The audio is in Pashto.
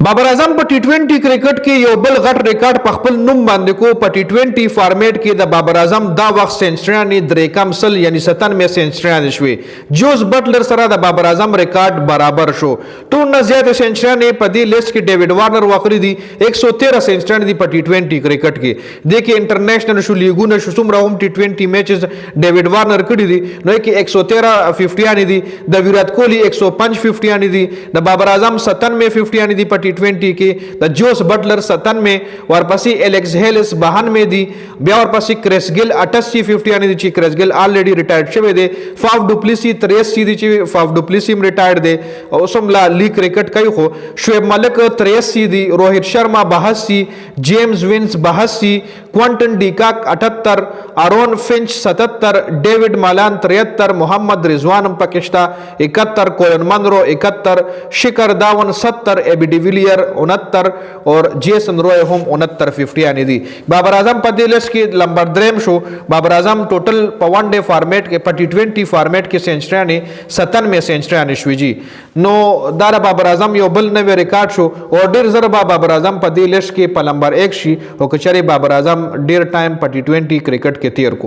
بابراعظم په टी20 کرکټ کې یو بل غټ ریکارډ په خپل نوم باندې کو په टी20 فارمیټ کې د بابراعظم دا وخت سنچریانې درې کم سل یعنی 97 سنچریانې شوې جوز بټلر سره د بابراعظم ریکارډ برابر شو ټول نه زیات سنچریانې په دې لیست کې ډیوډ وارنر واخلي دي 113 سنچریانې دي په टी20 کرکټ کې د کې انټرنیشنل شو لیګونه شو څومره هم टी20 میچز ډیوډ وارنر کړی دي نو کې 113 50 دي د ویرات کوهلی 105 50 دي د بابراعظم 97 50 دي په टी20 کې د جوس بټلر 97 ورپسې الیکس هیلس 92 دي بیا ورپسې کریس ګیل 88 50 دي چې کریس ګیل الریډي ریټایرډ شوی دی فاف ډوپلیسی 83 دي چې فاف ډوپلیسی هم ریټایرډ دی او سم لا لیگ کرکټ کوي خو شعیب ملک 83 دي روهت شرما 82 جیمز وینز 82 کوانټن ډیکاک 78 آرون فنچ 77 ډیوډ مالان 73 محمد رضوان هم پکشتا 71 کولن منرو 71 شکر داون 70 ایبی ڈیویلیر 69 اور جیسن روئے هم 69 50 دي بابراعظم په دې لیست کې نمبر 3 شو بابراعظم ټوټل په ون ډے فارمیټ کې په टी20 فارمیټ کې سنچریانې 97 سنچریانې شوې جی نو دا بابراعظم یو بل نوې ریکارډ شو او ډیر زره بابراعظم په دې لیست کې په نمبر 1 شي او کچره بابراعظم ډیر ټایم په टी20 کرکټ کې تیر کو